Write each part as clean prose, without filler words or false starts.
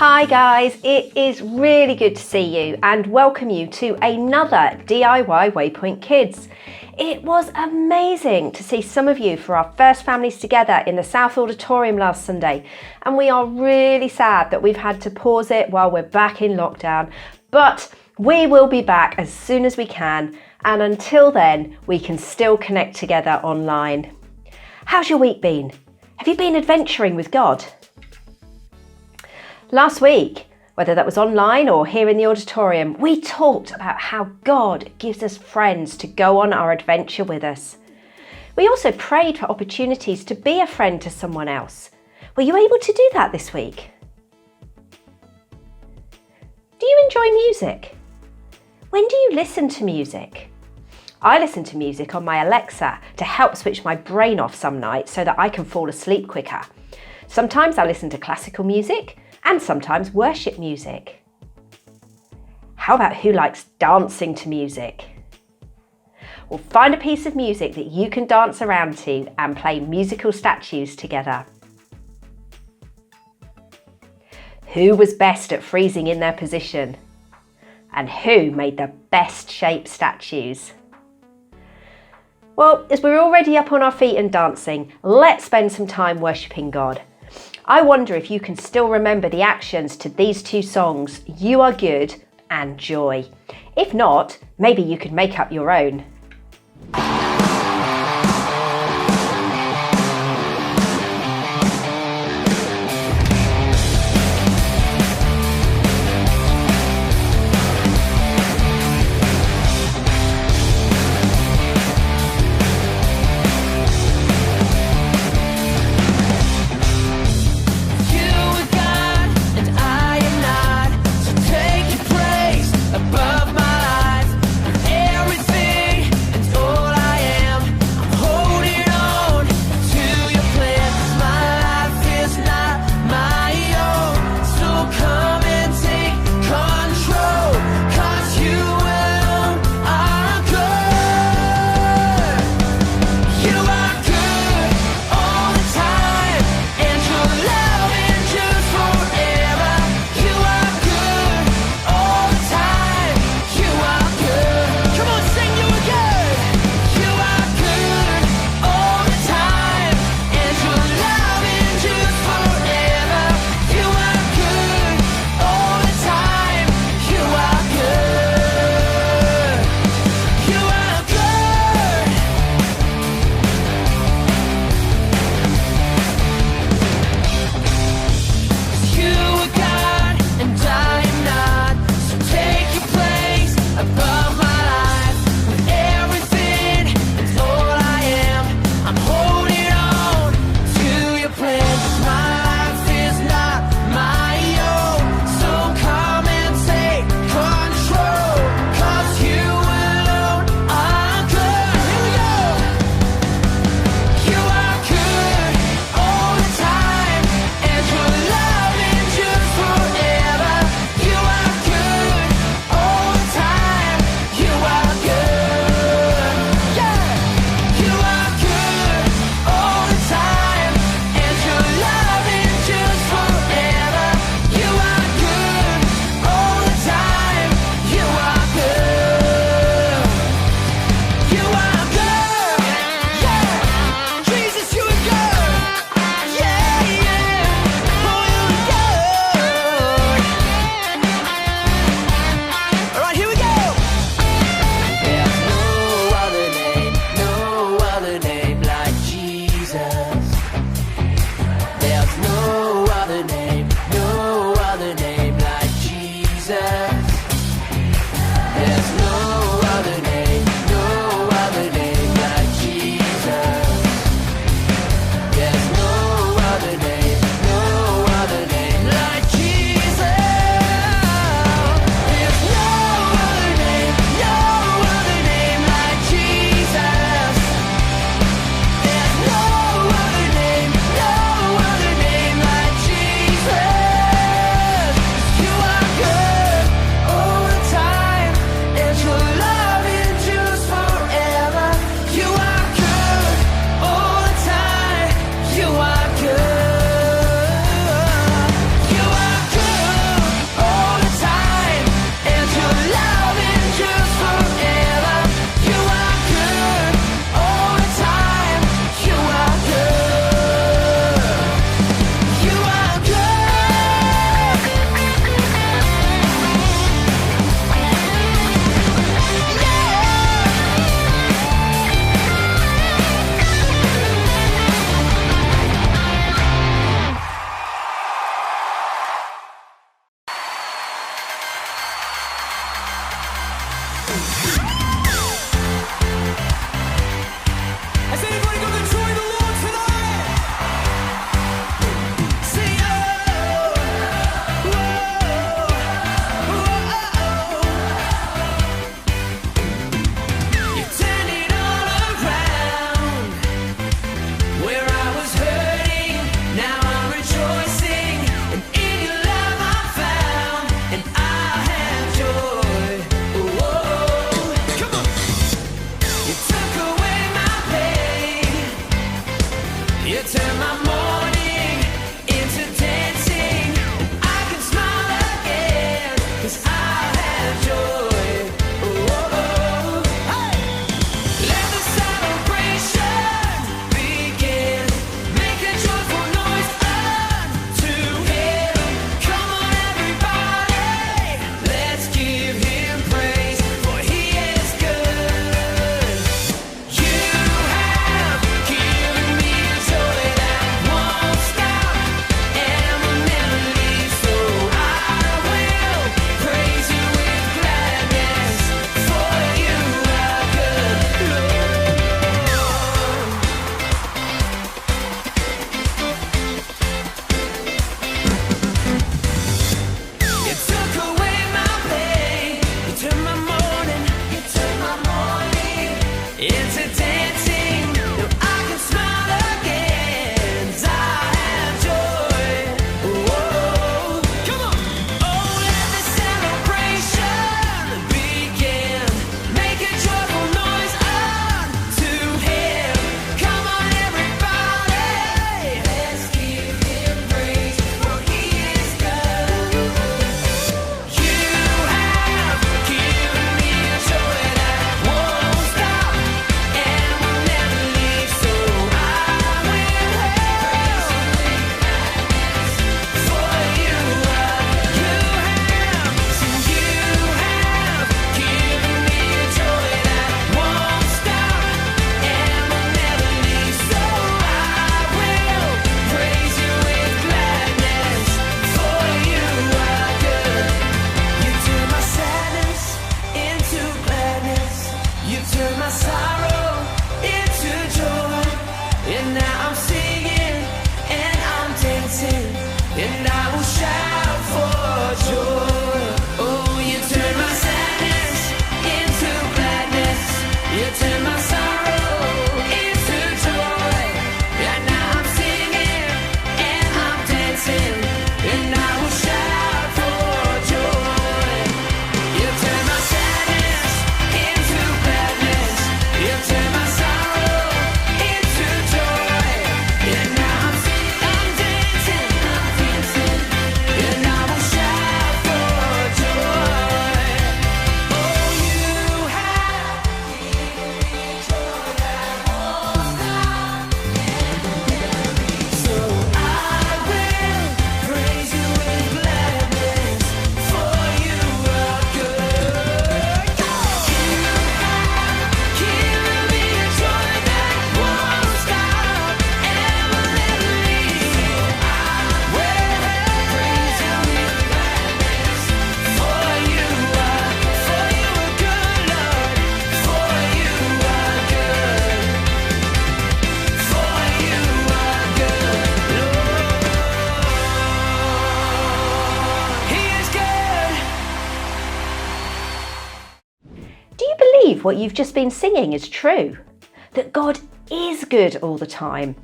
Hi guys, it is really good to see you and welcome you to another DIY Waypoint Kids. It was amazing to see some of you for our first families together in the South Auditorium last Sunday, and we are really sad that we've had to pause it while we're back in lockdown, but we will be back as soon as we can, and until then we can still connect together online. How's your week been? Have you been adventuring with God? Last week, whether that was online or here in the auditorium, we talked about how God gives us friends to go on our adventure with us. We also prayed for opportunities to be a friend to someone else. Were you able to do that this week? Do you enjoy music? When do you listen to music? I listen to music on my Alexa to help switch my brain off some nights so that I can fall asleep quicker. Sometimes I listen to classical music, and sometimes worship music. How about who likes dancing to music? Well, find a piece of music that you can dance around to and play musical statues together. Who was best at freezing in their position? And who made the best shaped statues? Well, as we're already up on our feet and dancing, let's spend some time worshipping God. I wonder if you can still remember the actions to these two songs, You Are Good and Joy. If not, maybe you could make up your own. Above my life, everything You turn my morning into dancing. I can smile again, 'cause I have joy. Oh, oh, oh. Hey! Let the celebration begin. Make a joyful noise unto Him. Come on, everybody, let's give Him praise, for He is good. You have given me a joy that won't stop and will never leave. So I will praise You with gladness, for You are good, Lord. You took away my pain. You turned my morning into dancing. Now I can smile again, 'cause I have joy. Whoa, come on. Oh, let the celebration begin. Make a joyful noise unto Him. Come on, everybody, let's give Him praise, for He is good. You have given me a joy that won't stop and will never leave. So I will praise You with gladness, for You are good. You have given me a joy that won't stop and will never leave. So I will praise You with gladness, for You are good. You turn my sadness into gladness. You turn my sorrow into joy. And now I'm singing and I'm dancing, and I will shout for joy. Oh, You turn my sadness into gladness. You turn my sorrow into joy. And now I'm singing and I'm dancing, and I will shout for joy. You turn my sadness into gladness. You turn my sorrow into joy. And now I'm singing, I'm dancing, and I will shout for joy. Oh, You have given me a joy that won't stop and will never leave. So I will praise You with gladness, for You are good. You have given me a joy that won't stop and will never leave. So I will praise You with gladness, for You are good, Lord. For You are good. For You are good, Lord. He is good. Do you believe what you've just been singing is true? That God is good all the time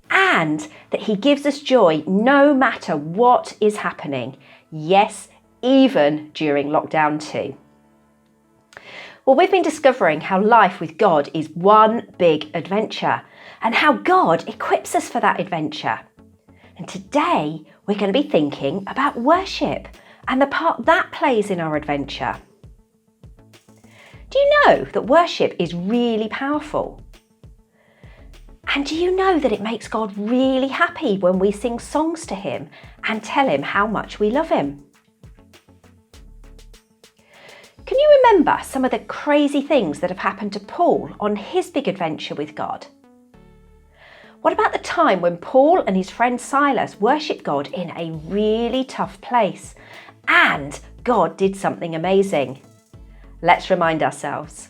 and that He gives us joy no matter what is happening. Yes, even during lockdown too. Well, we've been discovering how life with God is one big adventure and how God equips us for that adventure. And today we're going to be thinking about worship and the part that plays in our adventure. Do you know that worship is really powerful? And do you know that it makes God really happy when we sing songs to Him and tell Him how much we love Him? Can you remember some of the crazy things that have happened to Paul on his big adventure with God? What about the time when Paul and his friend Silas worshipped God in a really tough place and God did something amazing? Let's remind ourselves.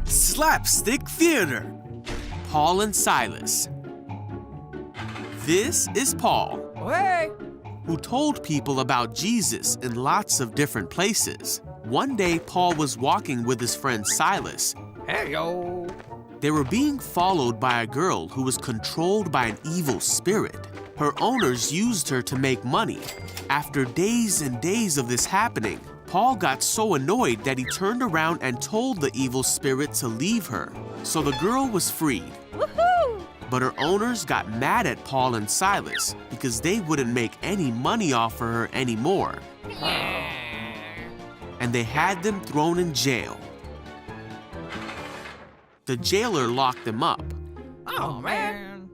Slapstick Theater. Paul and Silas. This is Paul, Hey! who told people about Jesus in lots of different places. One day, Paul was walking with his friend Silas. Hey, yo! They were being followed by a girl who was controlled by an evil spirit. Her owners used her to make money. After days and days of this happening, Paul got so annoyed that he turned around and told the evil spirit to leave her. So the girl was freed. Woohoo! But her owners got mad at Paul and Silas because they wouldn't make any money off of her anymore. And they had them thrown in jail. The jailer locked them up. Oh, man.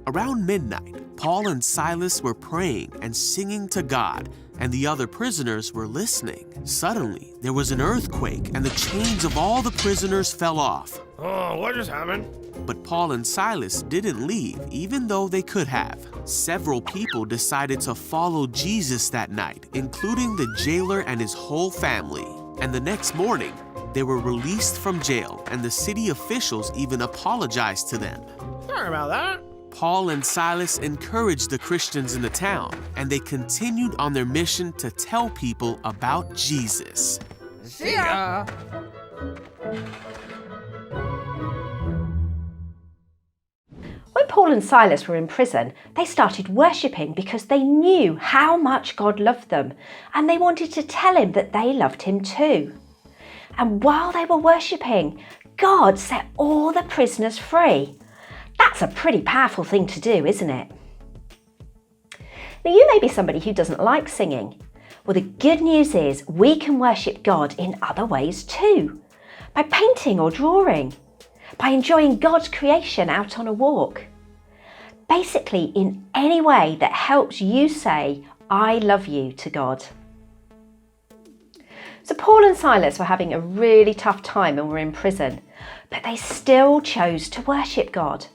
Around midnight, Paul and Silas were praying and singing to God, and the other prisoners were listening. Suddenly, there was an earthquake, and the chains of all the prisoners fell off. Oh, what just happened? But Paul and Silas didn't leave, even though they could have. Several people decided to follow Jesus that night, including the jailer and his whole family. And the next morning, they were released from jail, and the city officials even apologized to them. Sorry about that. Paul and Silas encouraged the Christians in the town, and they continued on their mission to tell people about Jesus. See ya. When Paul and Silas were in prison, they started worshipping because they knew how much God loved them, and they wanted to tell him that they loved him too. And while they were worshipping, God set all the prisoners free. That's a pretty powerful thing to do, isn't it? Now, you may be somebody who doesn't like singing. Well, the good news is we can worship God in other ways too. By painting or drawing. By enjoying God's creation out on a walk. Basically, in any way that helps you say, I love you to God. So Paul and Silas were having a really tough time and were in prison, but they still chose to worship God.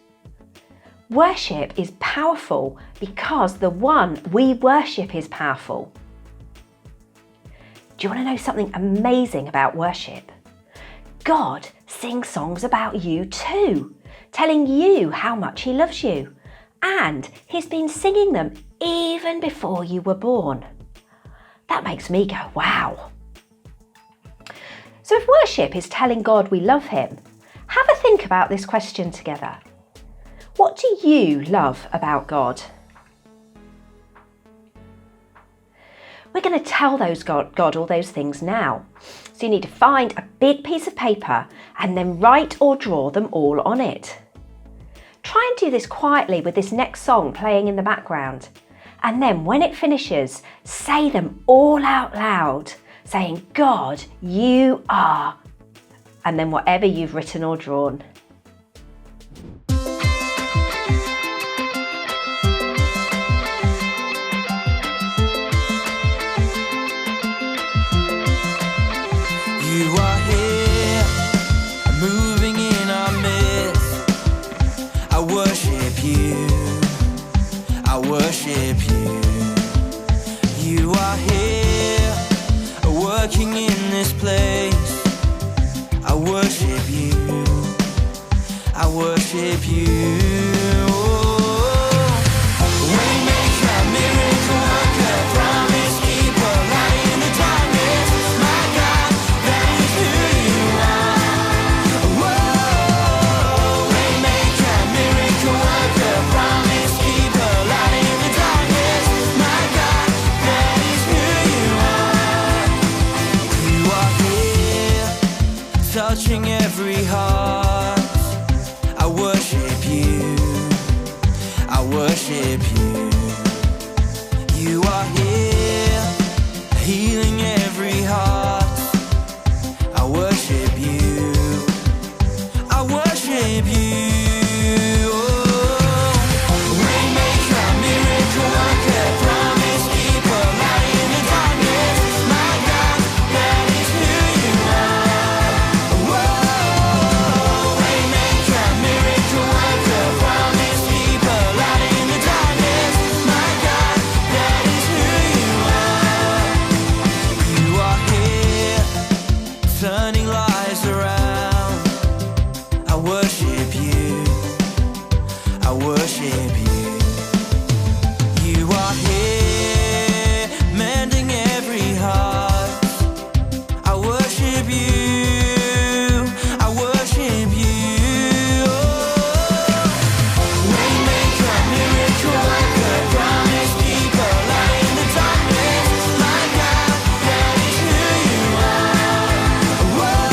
Worship is powerful because the one we worship is powerful. Do you want to know something amazing about worship? God sings songs about you too, telling you how much he loves you. And he's been singing them even before you were born. That makes me go, wow. So if worship is telling God we love him, have a think about this question together. What do you love about God? We're going to tell God all those things now. So you need to find a big piece of paper and then write or draw them all on it. Try and do this quietly with this next song playing in the background. And then when it finishes, say them all out loud, saying, God, you are, and then whatever you've written or drawn. You are here, moving in our midst. I worship you, I worship you. You are here, working in this place. I worship you, I worship you. Waymaker, miracle worker, promise keeper, light in the darkness. My God, that is who you are. Whoa, waymaker, miracle worker, promise keeper, light in the darkness. My God, that is who you are. You are here, touching every heart. I worship you, I worship you. You are here, healing every heart. I worship you, I worship you. Waymaker, miracle worker, promise keeper, light in the darkness. My God, that is who you are. Whoa, waymaker, miracle worker, promise keeper, light in the darkness. My God, that is who you are. You are here, turning lives around. I worship you, I worship you. You are here, mending every heart. I worship you, I worship you. Waymaker, miracle worker, promise keeper, light in the darkness. My God, that is who you are. Whoa,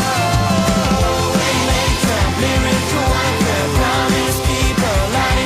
waymaker, miracle worker, promise keeper, light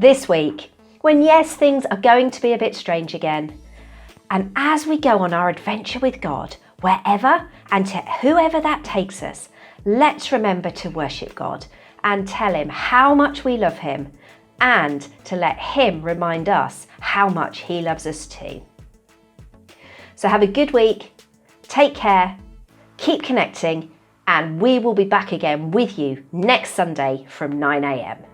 this week, when yes, things are going to be a bit strange again. And as we go on our adventure with God, wherever and to whoever that takes us, let's remember to worship God and tell him how much we love him, and to let him remind us how much he loves us too. So have a good week, take care, keep connecting, and we will be back again with you next Sunday from 9 a.m.